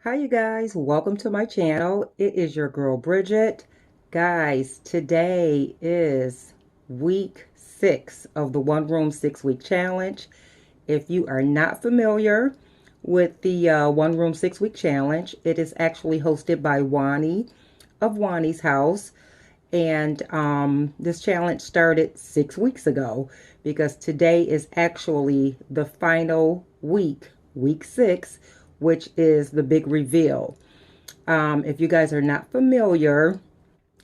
Hi you guys, welcome to my channel. It is your girl Bridget. Guys, today is week 6 of the One Room 6-week challenge. If you are not familiar with the One Room 6-week challenge, it is actually hosted by Juani of Juani's House. And this challenge started 6 weeks ago because today is actually the final week, week 6, which is the big reveal. If you guys are not familiar,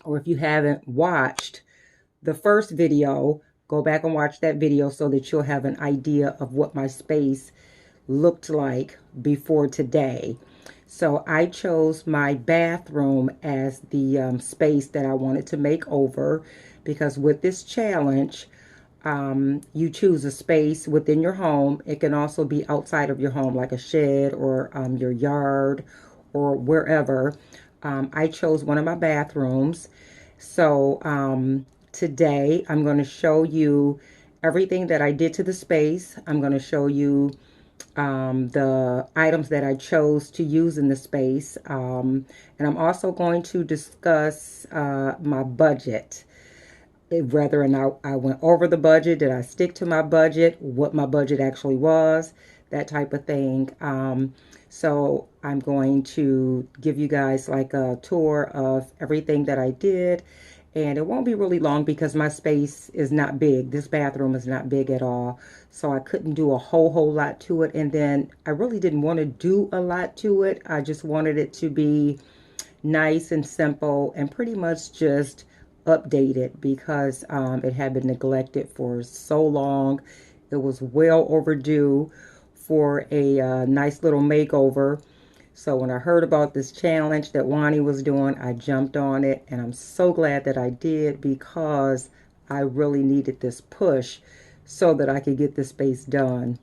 or if you haven't watched the first video, go back and watch that video so that you'll have an idea of what my space looked like before today. So I chose my bathroom as the space that I wanted to make over, because with this challenge, you choose a space within your home. It can also be outside of your home, like a shed or your yard or wherever. I chose one of my bathrooms. So today I'm going to show you everything that I did to the space. I'm going to show you the items that I chose to use in the space. And I'm also going to discuss my budget, whether or not I went over the budget, did I stick to my budget, what my budget actually was, that type of thing. So I'm going to give you guys like a tour of everything that I did. And it won't be really long because my space is not big. This bathroom is not big at all. So I couldn't do a whole lot to it. And then I really didn't want to do a lot to it. I just wanted it to be nice and simple and pretty much just updated because it had been neglected for so long. It was well overdue for a nice little makeover. So when I heard about this challenge that Juani was doing, I jumped on it, and I'm so glad that I did because I really needed this push so that I could get this space done.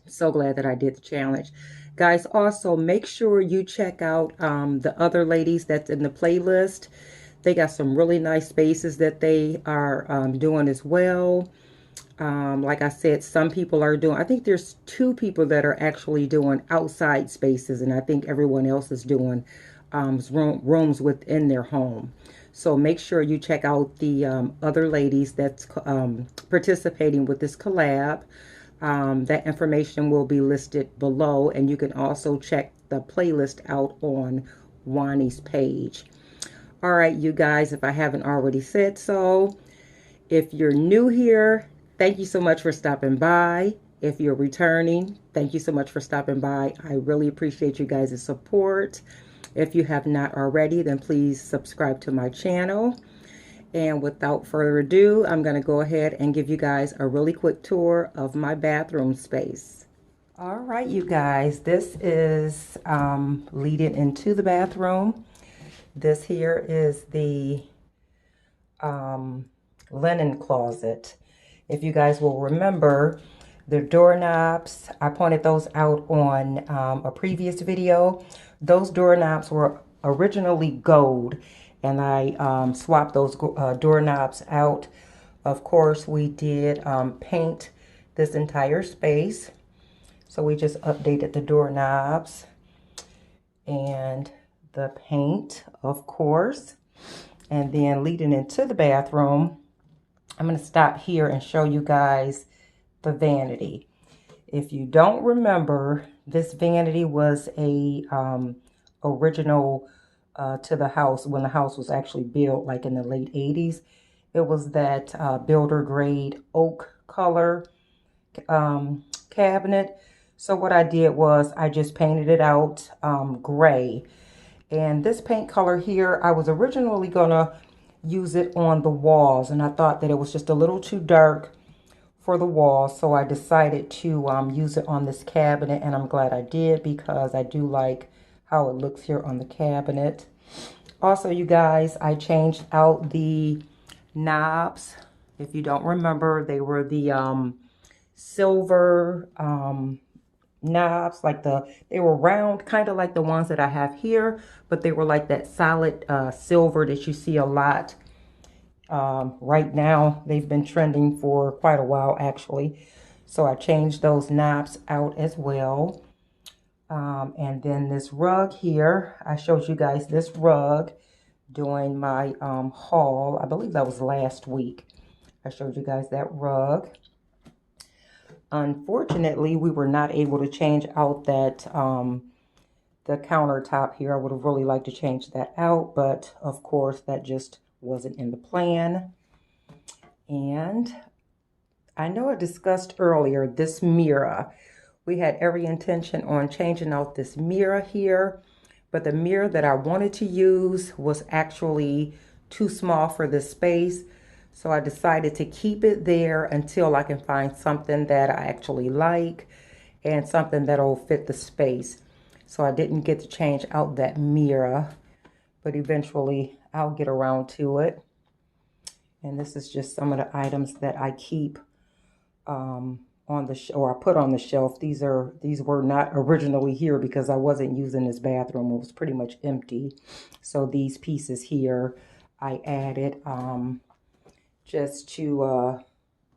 So glad that I did the challenge. Guys, also make sure you check out the other ladies that's in the playlist. They got some really nice spaces that they are doing as well. Like I said, some people are doing, I think there's 2 people that are actually doing outside spaces, and I think everyone else is doing rooms within their home. So make sure you check out the other ladies that's participating with this collab. That information will be listed below, and you can also check the playlist out on Wani's page. All right, you guys, if I haven't already said so, if you're new here, thank you so much for stopping by. If you're returning, thank you so much for stopping by. I really appreciate you guys' support. If you have not already, then please subscribe to my channel. And without further ado, I'm going to go ahead and give you guys a really quick tour of my bathroom space. All right, you guys, this is leading into the bathroom. This here is the linen closet. If you guys will remember, the doorknobs, I pointed those out on a previous video. Those doorknobs were originally gold, and I swapped those doorknobs out. Of course, we did paint this entire space. So we just updated the doorknobs and the paint, of course. And then leading into the bathroom, I'm going to stop here and show you guys the vanity. If you don't remember, this vanity was a original to the house when the house was actually built, like in the late 80s. It was that builder grade oak color cabinet. So what I did was I just painted it out gray. And this paint color here, I was originally gonna use it on the walls, and I thought that it was just a little too dark for the walls, so I decided to use it on this cabinet, and I'm glad I did because I do like how it looks here on the cabinet. Also, you guys, I changed out the knobs. If you don't remember, they were the silver knobs, like they were round, kind of like the ones that I have here, but they were like that solid silver that you see a lot right now. They've been trending for quite a while, actually. So I changed those knobs out as well. And then this rug here, I showed you guys this rug during my haul. I believe that was last week. I showed you guys that rug. Unfortunately, we were not able to change out that the countertop here. I would have really liked to change that out, but of course that just wasn't in the plan. And I know I discussed earlier this mirror. We had every intention on changing out this mirror here, but the mirror that I wanted to use was actually too small for this space. So I decided to keep it there until I can find something that I actually like and something that'll fit the space. So I didn't get to change out that mirror, but eventually I'll get around to it. And this is just some of the items that I keep on the or I put on the shelf. These were not originally here because I wasn't using this bathroom. It was pretty much empty. So these pieces here I added just to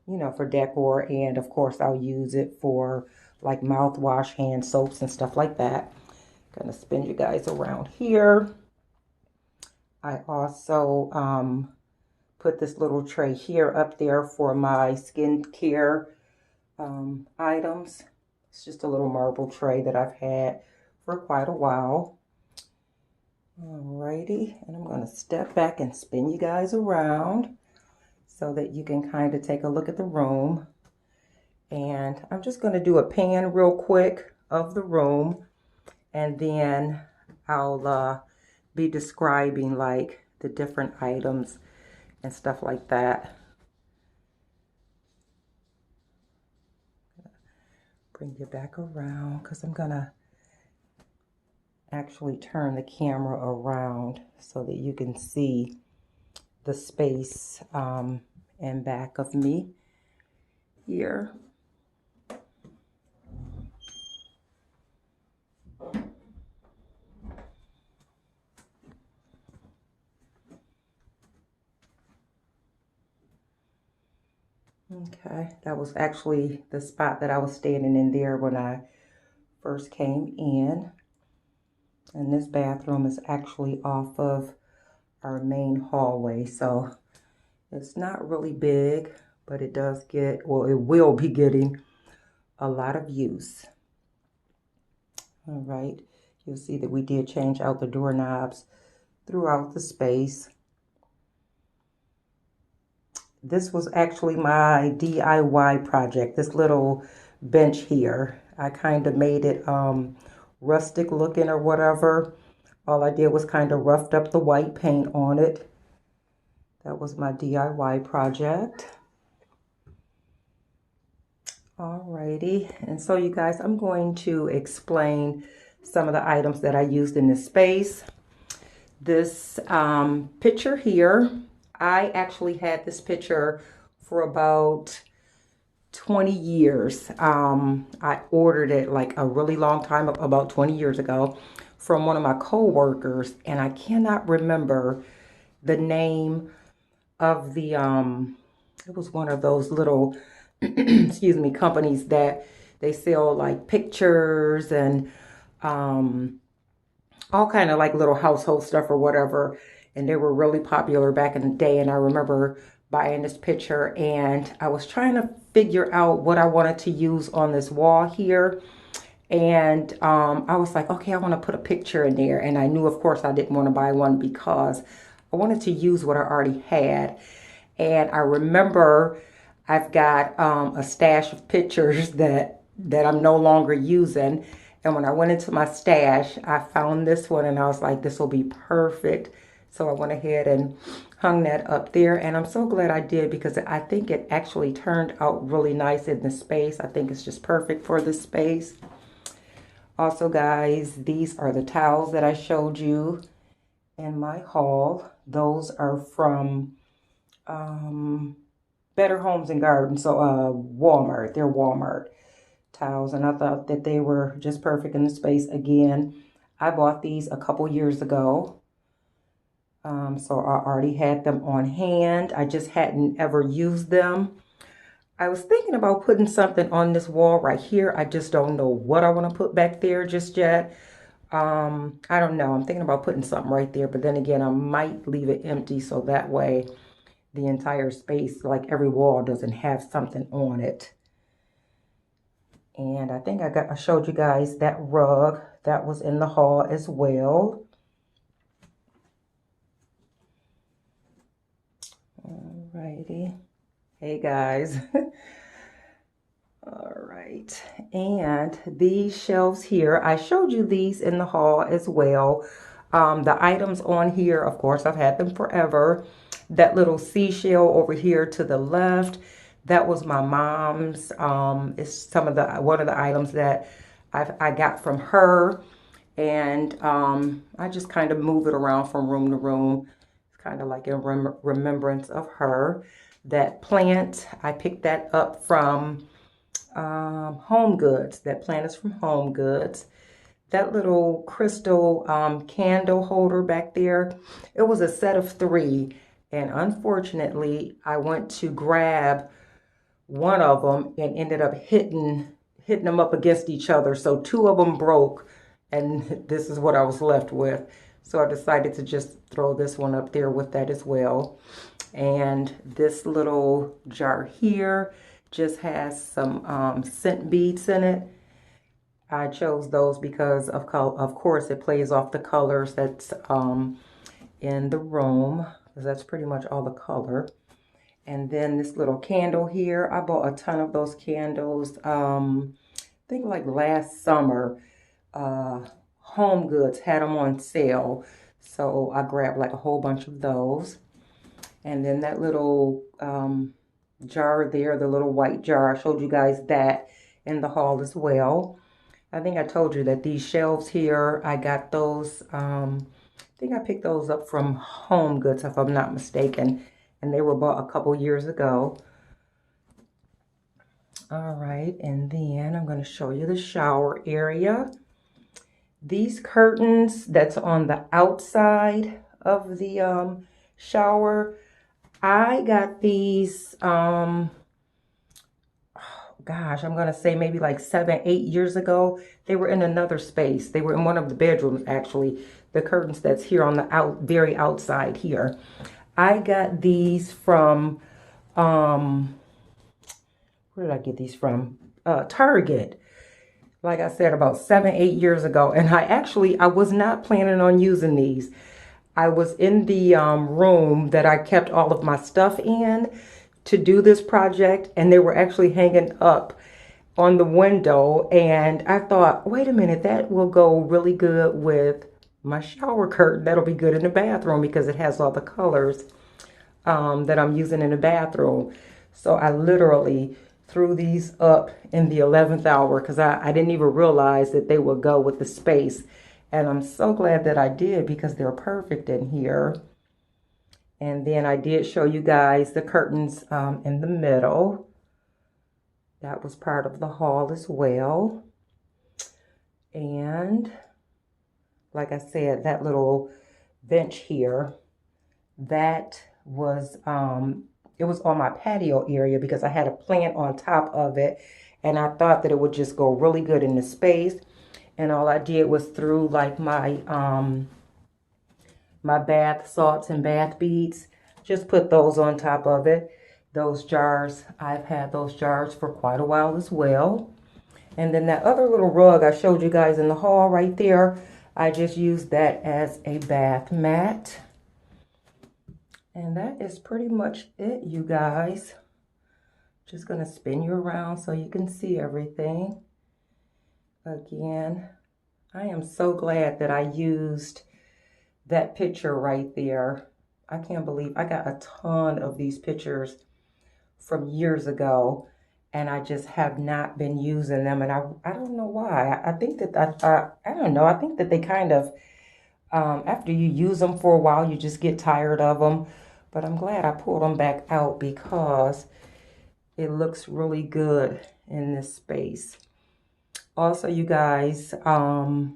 you know, for decor, and of course I'll use it for like mouthwash, hand soaps, and stuff like that. Gonna spin you guys around here. I also put this little tray here up there for my skincare items. It's just a little marble tray that I've had for quite a while. Alrighty, and I'm going to step back and spin you guys around so that you can kind of take a look at the room. And I'm just going to do a pan real quick of the room, and then I'll be describing like the different items and stuff like that. Bring you back around because I'm gonna actually turn the camera around so that you can see the space in back of me here. Okay, that was actually the spot that I was standing in there when I first came in. And this bathroom is actually off of our main hallway, so it's not really big, but it does get, well, it will be getting a lot of use. All right, you'll see that we did change out the doorknobs throughout the space. This was actually my DIY project, this little bench here. I kind of made it rustic looking or whatever. All I did was kind of roughed up the white paint on it. That was my DIY project. Alrighty, and so you guys, I'm going to explain some of the items that I used in this space. This picture here, I actually had this picture for about 20 years. I ordered it like a really long time, about 20 years ago, from one of my co-workers, and I cannot remember the name of the, it was one of those little, excuse me, companies that they sell like pictures and all kind of like little household stuff or whatever. And they were really popular back in the day. And I remember buying this picture, and I was trying to figure out what I wanted to use on this wall here. And I was like, okay, I want to put a picture in there. And I knew, of course, I didn't want to buy one because I wanted to use what I already had. And I remember I've got a stash of pictures that I'm no longer using. And when I went into my stash, I found this one, and I was like, this will be perfect. So I went ahead and hung that up there, and I'm so glad I did because I think it actually turned out really nice in the space. I think it's just perfect for this space. Also, guys, these are the towels that I showed you in my haul. Those are from Better Homes and Gardens, so Walmart. They're Walmart towels, and I thought that they were just perfect in the space. Again, I bought these a couple years ago. So I already had them on hand. I just hadn't ever used them. I was thinking about putting something on this wall right here. I just don't know what I want to put back there just yet. I don't know. I'm thinking about putting something right there, but then again, I might leave it empty so that way the entire space, like every wall, doesn't have something on it. And I think I showed you guys that rug that was in the hall as well. Alrighty. Hey guys. All right, and these shelves here, I showed you these in the hall as well. The items on here, of course, I've had them forever. That little seashell over here to the left, that was my mom's. It's one of the items that I got from her, and I just kind of move it around from room to room. It's kind of like in remembrance of her. That plant, I picked that up from Home Goods. That plant is from Home Goods. That little crystal candle holder back there, it was a set of 3, and unfortunately I went to grab one of them and ended up hitting them up against each other, so 2 of them broke, and this is what I was left with. So I decided to just throw this one up there with that as well. And this little jar here just has some scent beads in it. I chose those because of course it plays off the colors that's in the room, because that's pretty much all the color. And then this little candle here, I bought a ton of those candles, I think like last summer. Home Goods had them on sale, so I grabbed like a whole bunch of those. And then that little jar there, the little white jar, I showed you guys that in the haul as well. I think I told you that these shelves here, I got those, I think I picked those up from Home Goods if I'm not mistaken, and they were bought a couple years ago. All right, and then I'm going to show you the shower area. These curtains that's on the outside of the shower, I got these, gosh, I'm going to say maybe like 7, 8 years ago. They were in another space. They were in one of the bedrooms, actually. The curtains that's here on the very outside here. I got these from, where did I get these from? Target. Like I said, about 7, 8 years ago. And I was not planning on using these. I was in the room that I kept all of my stuff in to do this project, and they were actually hanging up on the window, and I thought, wait a minute, that will go really good with my shower curtain. That'll be good in the bathroom because it has all the colors that I'm using in the bathroom. So I literally threw these up in the 11th hour because I didn't even realize that they would go with the space. And I'm so glad that I did because they're perfect in here. And then I did show you guys the curtains in the middle. That was part of the haul as well. And like I said, that little bench here, that was, it was on my patio area because I had a plant on top of it. And I thought that it would just go really good in the space. And all I did was threw like my my bath salts and bath beads, just put those on top of it. Those jars, I've had those jars for quite a while as well. And then that other little rug I showed you guys in the hall right there, I just used that as a bath mat. And that is pretty much it, you guys. Just gonna spin you around so you can see everything. Again, I am so glad that I used that picture right there. I can't believe I got a ton of these pictures from years ago, and I just have not been using them, and I don't know why. I think that I don't know. I think that they kind of after you use them for a while, you just get tired of them. But I'm glad I pulled them back out because it looks really good in this space. Also, you guys, I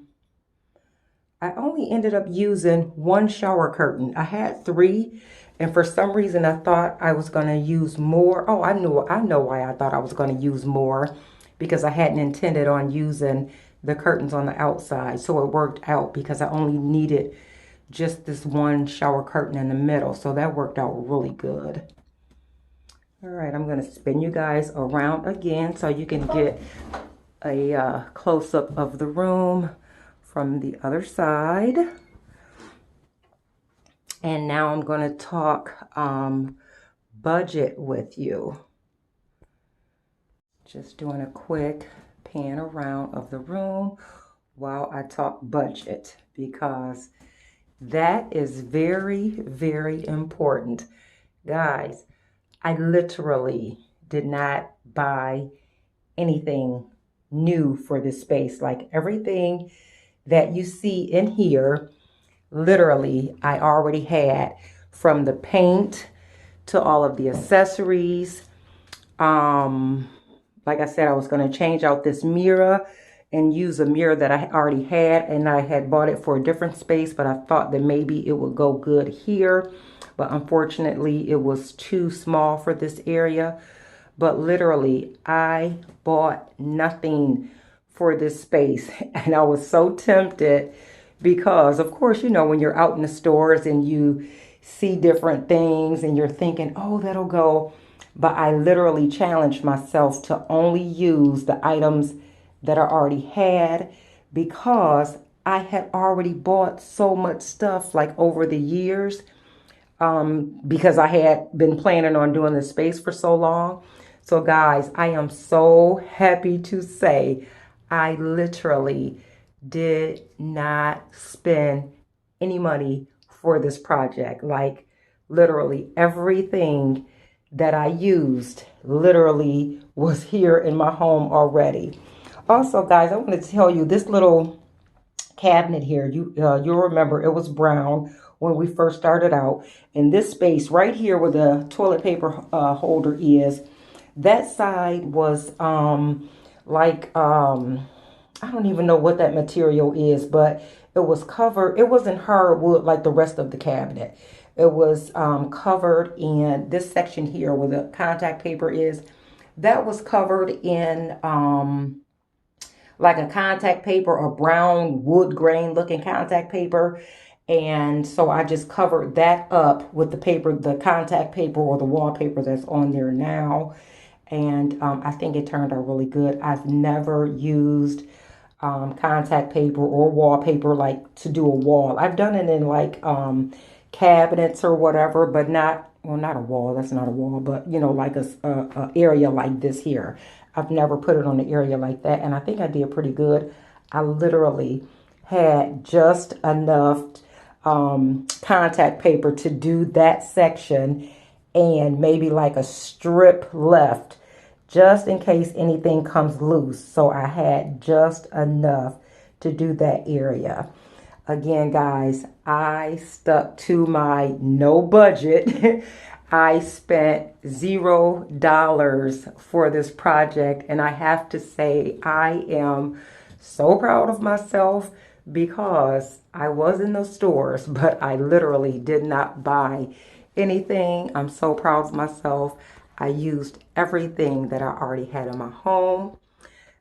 only ended up using one shower curtain. I had 3, And for some reason, I thought I was going to use more. Oh, I know why I thought I was going to use more, because I hadn't intended on using the curtains on the outside. So it worked out because I only needed just this one shower curtain in the middle. So that worked out really good. All right, I'm going to spin you guys around again so you can get a close-up of the room from the other side. And now I'm going to talk budget with you. Just doing a quick pan around of the room while I talk budget, because that is very, very important. Guys, I literally did not buy anything new for this space. Like, everything that you see in here, literally, I already had, from the paint to all of the accessories. Like I said, I was going to change out this mirror and use a mirror that I already had, and I had bought it for a different space, but I thought that maybe it would go good here. But unfortunately, it was too small for this area. But literally, I bought nothing for this space. And I was so tempted because, of course, you know, when you're out in the stores and you see different things and you're thinking, oh, that'll go. But I literally challenged myself to only use the items that I already had, because I had already bought so much stuff like over the years, because I had been planning on doing this space for so long. So guys, I am so happy to say I literally did not spend any money for this project. Like, literally everything that I used literally was here in my home already. Also, guys, I want to tell you, this little cabinet here, you'll remember it was brown when we first started out. And this space right here where the toilet paper holder is, that side was I don't even know what that material is, but it was covered. It wasn't hardwood like the rest of the cabinet. It was covered in this section here where the contact paper is. That was covered in like a contact paper, or brown wood grain looking contact paper. And so I just covered that up with the paper, the contact paper or the wallpaper that's on there now. And I think it turned out really good. I've never used contact paper or wallpaper like to do a wall. I've done it in like cabinets or whatever, but not, well, not a wall. That's not a wall, but you know, like a area like this here. I've never put it on an area like that, and I think I did pretty good. I literally had just enough contact paper to do that section, and maybe like a strip left just in case anything comes loose. So I had just enough to do that area. Again, guys, I stuck to my no budget. I spent $0 for this project, and I have to say I am so proud of myself, because I was in the stores, but I literally did not buy anything. I'm so proud of myself. I used everything that I already had in my home.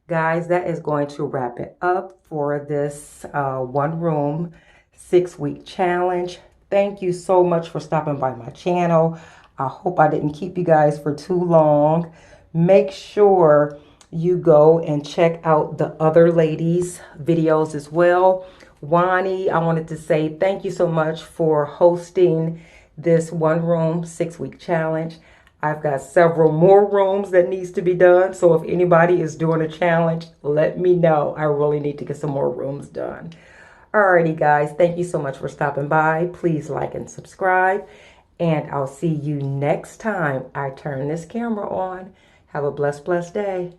Guys, that is going to wrap it up for this one room 6-week challenge. Thank you so much for stopping by my channel. I hope I didn't keep you guys for too long. Make sure you go and check out the other ladies' videos as well. Juani, I wanted to say thank you so much for hosting this one room 6-week challenge. I've got several more rooms that needs to be done. So if anybody is doing a challenge, let me know. I really need to get some more rooms done. Alrighty, guys. Thank you so much for stopping by. Please like and subscribe. And I'll see you next time I turn this camera on. Have a blessed, blessed day.